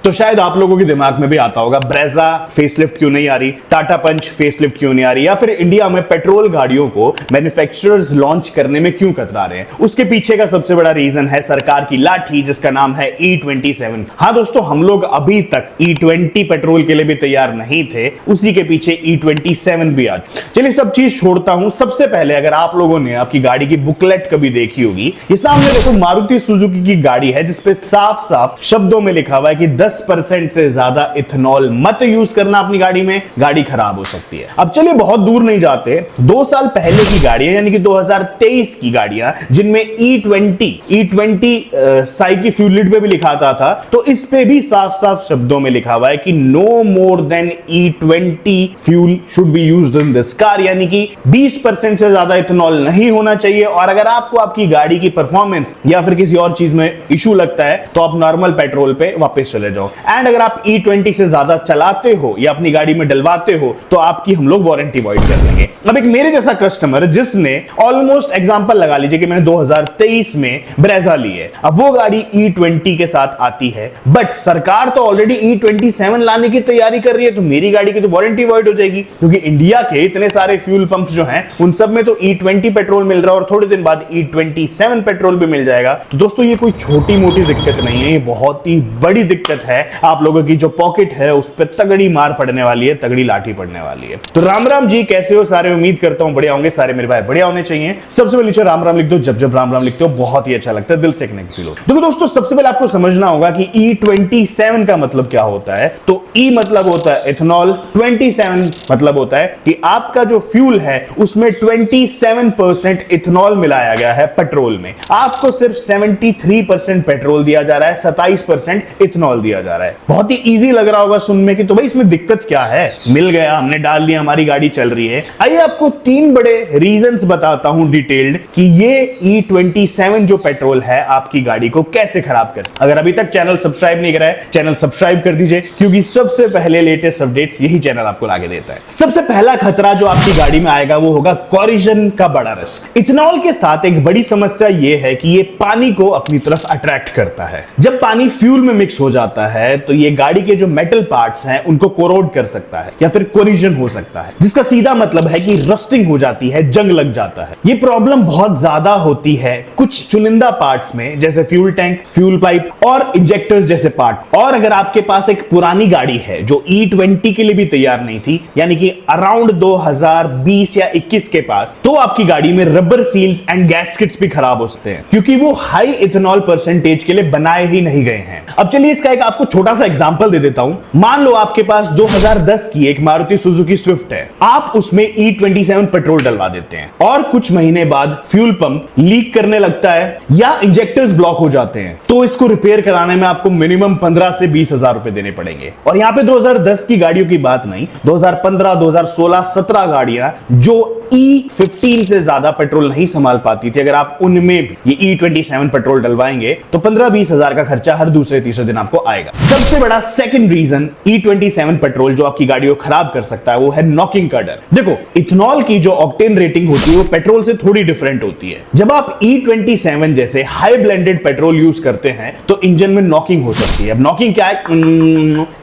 तो शायद आप लोगों के दिमाग में भी आता होगा ब्रेजा फेसलिफ्ट क्यों नहीं आ रही, टाटा पंच फेसलिफ्ट क्यों नहीं आ रही, या फिर इंडिया में पेट्रोल गाड़ियों को मैन्युफैक्चरर्स लॉन्च करने में क्यों कतरा रहे हैं। उसके पीछे का सबसे बड़ा रीजन है सरकार की लाठी जिसका नाम है E27। हाँ दोस्तों, हम लोग अभी तक E20 पेट्रोल के लिए भी तैयार नहीं थे, उसी के पीछे E27 भी आ। चलिए सब चीज छोड़ता हूं। सबसे पहले अगर आप लोगों ने आपकी गाड़ी की बुकलेट कभी देखी होगी, ये सामने देखो मारुति सुजुकी की गाड़ी है जिसपे साफ साफ शब्दों में लिखा हुआ है कि 10% से ज्यादा इथेनॉल मत यूज करना अपनी गाड़ी में, गाड़ी खराब हो सकती है। अब चलिए बहुत दूर नहीं जाते, 2 साल पहले की गाड़ियां यानी कि 2023 की गाड़ियां जिनमें E20 साई की फ्यूल लिड पे भी लिखा था, तो इस पे भी साफ साफ शब्दों में लिखा हुआ है कि no more than E20 fuel should be used in this car, यानी कि 20% से ज्यादा इथेनॉल नहीं होना चाहिए। और अगर आपको आपकी गाड़ी की परफॉर्मेंस या फिर किसी और चीज में इशू लगता है तो आप नॉर्मल पेट्रोल पे वापस चले जाओ। एंड अगर आप E20 से ज्यादा चलाते हो या अपनी गाड़ी में डलवाते हो तो आपकी हम लोग वारंटी वॉइड कर देंगे। अब एक मेरे जैसा कस्टमर जिसने ऑलमोस्ट एग्जांपल लगा लीजिए कि मैंने 2023 में ब्रेजा ली है, अब वो गाड़ी E20 के साथ आती है, बट सरकार तो ऑलरेडी E27 लाने की तैयारी कर रही है, तो मेरी गाड़ी की तो वारंटी वॉइड हो जाएगी, क्योंकि इंडिया के इतने सारे फ्यूल पंप्स जो हैं उन सब में तो E20 पेट्रोल मिल रहा है और थोड़े दिन बाद E27 पेट्रोल भी मिल जाएगा। तो दोस्तों ये कोई छोटी मोटी दिक्कत नहीं है, ये बहुत ही बड़ी दिक्कत है। आप लोगों की जो पॉकेट है उस पर तगड़ी मार पड़ने वाली है, तगड़ी लाठी पड़ने वाली है। तो राम राम जी, कैसे हो सारे? उम्मीद करता हूं बढ़िया होंगे सारे मेरे भाई, बढ़िया होने चाहिए। सबसे पहले नीचे राम राम लिख दो, जब जब राम राम लिखते हो बहुत ही अच्छा लगता है, दिल से कनेक्ट फील हो। देखो दोस्तों, सबसे पहले आपको समझना होगा कि E27 का मतलब क्या होता है। तो E मतलब होता है इथेनॉल, 27 मतलब होता है कि आपका जो फ्यूल है उसमें 27% इथेनॉल मिलाया गया है पेट्रोल में। आपको सिर्फ 73% पेट्रोल दिया जा रहा है, 27% इथेनॉल दिया जा रहा है। बहुत ही इजी लग रहा होगा सुनने की, तो भाई इसमें दिक्कत क्या है? मिल गया, हमने डाल दिया, हमारी गाड़ी चल रही है। आइए आपको 3 बड़े रीजंस बताता हूं डिटेल्ड कि ये E27 जो पेट्रोल है आपकी गाड़ी को कैसे खराब कर। अगर अभी तक चैनल सब्सक्राइब नहीं करा है, चैनल सब्सक्राइब कर दीजिए, क्योंकि सबसे पहले लेटेस्ट अपडेट्स यही चैनल आपको लाके देता है। सबसे पहला खतरा जो आपकी गाड़ी में आएगा वो होगा कोलिजन का बड़ा रिस्क। इथेनॉल के साथ एक बड़ी समस्या ये है कि ये पानी को अपनी तरफ अट्रैक्ट करता है। जब पानी फ्यूल में मिक्स हो जाता है तो ये गाड़ी के जो मेटल पार्ट्स हैं उनको कोरोड कर सकता है या फिर कोलिजन हो सकता है, जिसका सीधा मतलब है कि रस्टिंग हो जाती है, जंग लग जाता है। ये प्रॉब्लम बहुत ज्यादा होती है कुछ चुनिंदा पार्ट्स में, जैसे फ्यूल टैंक, फ्यूल पाइप और इंजेक्टर्स जैसे पार्ट। और अगर आपके पास एक पुरानी गाड़ी है जो E20 के लिए भी तैयार नहीं थी, यानी कि अराउंड 2020 या 21 के पास, तो आपकी गाड़ी में रबर सील्स एंड गैस्केट्स भी खराब हो सकते हैं, क्योंकि वो हाई इथेनॉल परसेंटेज के लिए बनाए ही नहीं गए हैं। अब चलिए इसका एक आपको छोटा सा एग्जांपल दे देता हूं। मान लो आपके पास 2010 की एक मारुति सुजुकी स्विफ्ट है, आप उसमें E27 पेट्रोल डलवा देते हैं और कुछ महीने बाद फ्यूल पंप लीक करने लगता है या इंजेक्टर्स ब्लॉक हो जाते हैं, तो इसको रिपेयर कराने में आपको मिनिमम 15 से 20 हजार रुपए देने पड़ेंगे। और यहां पे 2010 की गाड़ियों की बात नहीं, 2015, 2016, 17 गाड़ियां जो E15 से ज्यादा पेट्रोल नहीं संभाल पाती थी, अगर आप उनमें भी ये E27 पेट्रोल डलवाएंगे तो 15-20 हजार का खर्चा हर दूसरे तीसरे दिन आपको आएगा। सबसे बड़ा सेकंड रीजन E27 पेट्रोल जो आपकी गाड़ी को खराब कर सकता है वो है नॉकिंग का डर। देखो, इथेनॉल की जो ऑक्टेन रेटिंग होती है वो पेट्रोल से थोड़ी डिफरेंट होती है। जब आप E27 जैसे हाई ब्लेंडेड पेट्रोल यूज करते हैं तो इंजन में नॉकिंग हो सकती है। अब नॉकिंग क्या है?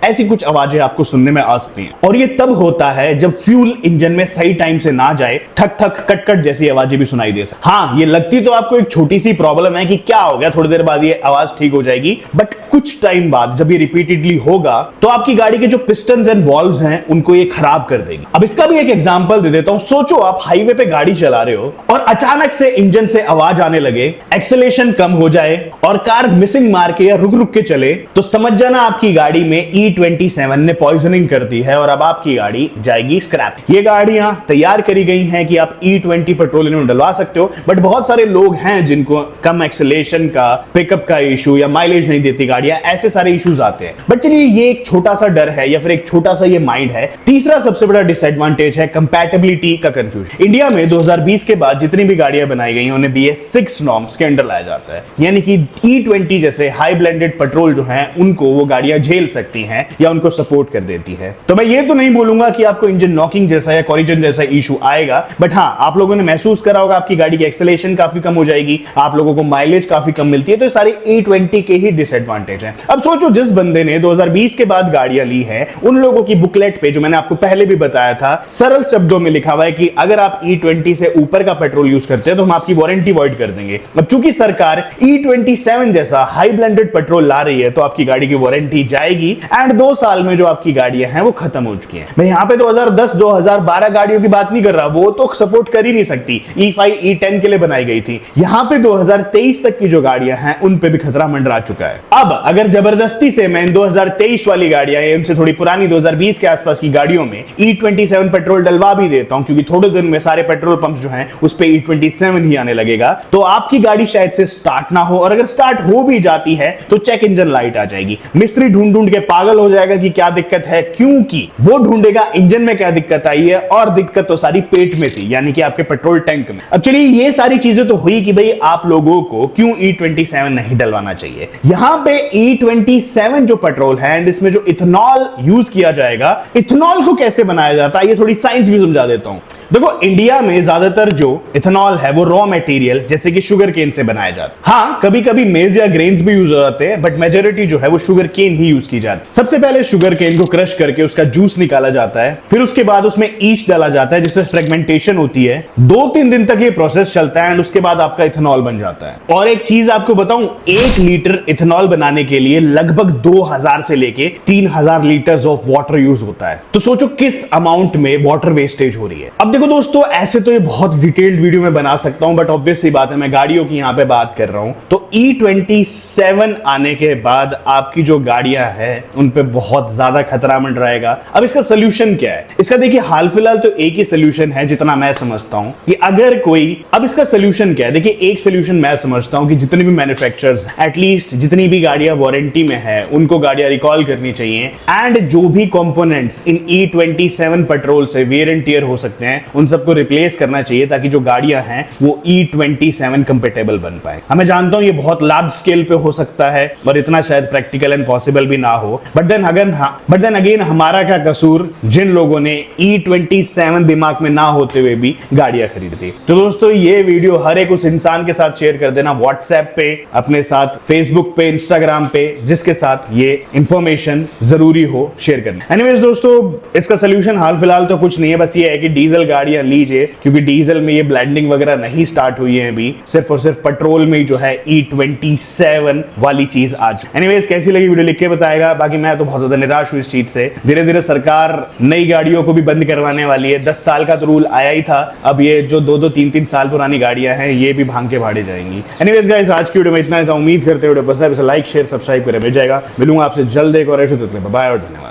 ऐसी कुछ आवाजें आपको सुनने में आ सकती हैं, और ये तब होता है जब फ्यूल इंजन में सही टाइम से ना जाए, ठक ठक कट कट जैसी आवाजें भी सुनाई दे सकती। हाँ, ये लगती तो आपको एक छोटी सी प्रॉब्लम है कि क्या हो गया, थोड़ी देर बाद ये आवाज ठीक हो जाएगी, बट कुछ टाइम बाद जब ये रिपीटेडली होगा तो आपकी गाड़ी के जो पिस्टन्स एंड वॉल्व्स हैं उनको ये खराब कर देगी। अब इसका भी एक एग्जांपल दे देता हूं। सोचो आप हाईवे पे गाड़ी चला रहे हो और अचानक से इंजन से आवाज आने लगे, एक्सेलेरेशन कम हो जाए और कार मिसिंग मार के या रुक रुक के चले, तो समझ जाना आपकी गाड़ी में E27 ने पॉइजनिंग कर दी है और अब आपकी गाड़ी जाएगी स्क्रैप। ये गाड़ियां तैयार करी गई हैं कि आप E20 पेट्रोल इन्हें डलवा सकते हो, बट बहुत सारे लोग हैं जिनको कम एक्सेलेरेशन का, पिकअप का इशू या माइलेज नहीं देती गाड़ियां, ऐसे सारे इश्यूज आते हैं। बट चलिए ये एक छोटा सा डर है या फिर एक छोटा सा ये माइंड है। तीसरा सबसे बड़ा डिसएडवांटेज है कंपैटिबिलिटी का कंफ्यूजन। इंडिया में 2020 के बाद जितनी भी गाड़ियां बनाई गई हैं उन्हें BS6 नॉर्म्स के अंडर लाया जाता है, यानी कि E20 जैसे हाई ब्लेंडेड पेट्रोल जो हैं उनको वो गाड़ियां झेल सकती हैं या उनको सपोर्ट कर देती है। तो मैं ये तो नहीं बोलूंगा कि आपको इंजन नॉकिंग जैसा या कोलिजन जैसा इशू आएगा, जाएगा, बट हाँ आप लोगों ने महसूस करा होगा आपकी गाड़ी की एक्सेलेरेशन काफी कम हो जाएगी, आप लोगों को माइलेज काफी कम मिलती है। तो ये सारे E20 के ही डिसएडवांटेज हैं। अब सोचो जिस बंदे ने 2020 के बाद गाड़ियां ली है, उन लोगों की बुकलेट पे, जो मैंने आपको पहले भी बताया था, सरल शब्दों में लिखा हुआ है कि अगर आप E20 से ऊपर का पेट्रोल यूज करते हैं तो हम आपकी वारंटी वॉइड कर देंगे। अब चूंकि सरकार E27 जैसा हाई ब्लेंडेड पेट्रोल ला रही है तो आपकी गाड़ी की वारंटी जाएगी एंड 2 साल में जो आपकी गाड़ियां हैं वो खत्म हो चुकी हैं। मैं यहां पे 2010 2012 गाड़ियों की बात नहीं कर रहा, वो तो सपोर्ट कर ही नहीं सकती, E5 E10 के लिए बनाई गई थी। यहां पे 2023 तक की जो गाड़ियां हैं उन पे भी खतरा मंडरा चुका है। अब अगर जबरदस्ती से मैं 2023 वाली गाड़ियां, इनसे थोड़ी पुरानी 2020 के आसपास की गाड़ियों में E27 पेट्रोल डलवा भी देता हूं, क्योंकि थोड़े दिन में सारे पेट्रोल पंप जो हैं उस पे E27 ही आने लगेगा, तो आपकी गाड़ी शायद से स्टार्ट ना हो, और अगर स्टार्ट हो भी जाती है तो चेक इंजन लाइट आ जाएगी। मिस्त्री ढूंढ ढूंढ के पागल हो जाएगा कि क्या दिक्कत है, क्योंकि वो ढूंढेगा इंजन में क्या दिक्कत आई है, और दिक्कत तो सारी पेट में थी, यानी कि आपके पेट्रोल टैंक में। अब चलिए ये सारी चीजें तो हुई कि भाई आप लोगों को क्यों E27 नहीं डलवाना चाहिए। यहां पे E27 जो पेट्रोल है एंड इसमें जो इथेनॉल यूज किया जाएगा, इथेनॉल को कैसे बनाया जाता है ये थोड़ी साइंस भी समझा देता हूं। देखो इंडिया में ज्यादातर जो इथेनॉल है वो रॉ मटेरियल जैसे कि शुगर केन से बनाया जाता है। हाँ कभी कभी मेज या ग्रेन्स भी यूज हो जाते हैं, बट मेजोरिटी जो है वो शुगर केन ही यूज की जाती है। सबसे पहले शुगर केन को क्रश करके उसका जूस निकाला जाता है, फिर उसके बाद उसमें ईस्ट डाला जाता है जिससे फ्रेगमेंटेशन होती है। 2-3 दिन तक ये प्रोसेस चलता है एंड उसके बाद आपका इथेनॉल बन जाता है। और एक चीज आपको बताऊं, 1 लीटर इथेनॉल बनाने के लिए लगभग 2000 से लेके 3000 लीटर ऑफ वाटर यूज होता है। तो सोचो किस अमाउंट में वाटर वेस्टेज हो रही है। अब देखो दोस्तों, ऐसे तो ये बहुत डिटेल्ड वीडियो में बना सकता हूं, बट ऑब्वियस सी बात है मैं गाड़ियों की यहां पे बात कर रहा हूं। तो E27 आने के बाद आपकी जो गाड़ियां हैं उन पे बहुत ज्यादा खतरा मंडराएगा। अब इसका सोल्यूशन क्या है? इसका देखिए हाल फिलहाल तो एक ही सोल्यूशन है जितना मैं समझता हूं कि अगर कोई, अब इसका सोल्यूशन क्या है? देखिए एक सोल्यूशन मैं समझता हूं कि जितने भी मैन्युफैक्चरर्स, एटलीस्ट जितनी भी गाड़ियां वारंटी में है उनको गाड़ियां रिकॉल करनी चाहिए, एंड जो भी कंपोनेंट्स इन E27 पेट्रोल से वेयर एंड टियर हो सकते हैं उन सबको रिप्लेस करना चाहिए, ताकि जो गाड़ियां हैं वो E27 कंपेटेबल बन पाए। मैं जानता हूं ये बहुत लार्ज स्केल पे हो सकता है और इतना शायद प्रैक्टिकल एंड पॉसिबल भी ना हो, बट देन अगेन हमारा क्या कसूर जिन लोगों ने E27 दिमाग में ना होते हुए भी गाड़ियां खरीदती। तो दोस्तों ये वीडियो हर एक उस इंसान के साथ शेयर कर देना, व्हाट्सएप पे, अपने साथ फेसबुक पे, इंस्टाग्राम पे, जिसके साथ ये इंफॉर्मेशन जरूरी हो शेयर करना। एनीवेज दोस्तों, इसका सोल्यूशन हाल फिलहाल तो कुछ नहीं है, बस ये है कि डीजल गाड़ियां लीजिए, क्योंकि डीजल में ये ब्लेंडिंग वगैरह नहीं स्टार्ट हुई है अभी, सिर्फ और सिर्फ पेट्रोल में जो है E27 वाली चीज आ चुकी। एनीवेज कैसी लगी वीडियो लिख के बताएगा। बाकी मैं तो बहुत ज्यादा निराश हूं इस चीज से। धीरे धीरे सरकार नई गाड़ियों को भी बंद करवाने वाली है। 10 साल का तो रूल आया ही था, अब ये जो 2-2 3-3 साल पुरानी गाड़ियां हैं ये भी भांग के भाड़े जाएंगी। एनीवेज गाइस, आज की वीडियो में इतना था। उम्मीद करते वीडियो पसंद है, लाइक शेयर सब्सक्राइब करें भेज जाएगा। मिलूंगा आपसे जल्द एक और ऐसे। बाय और धन्यवाद।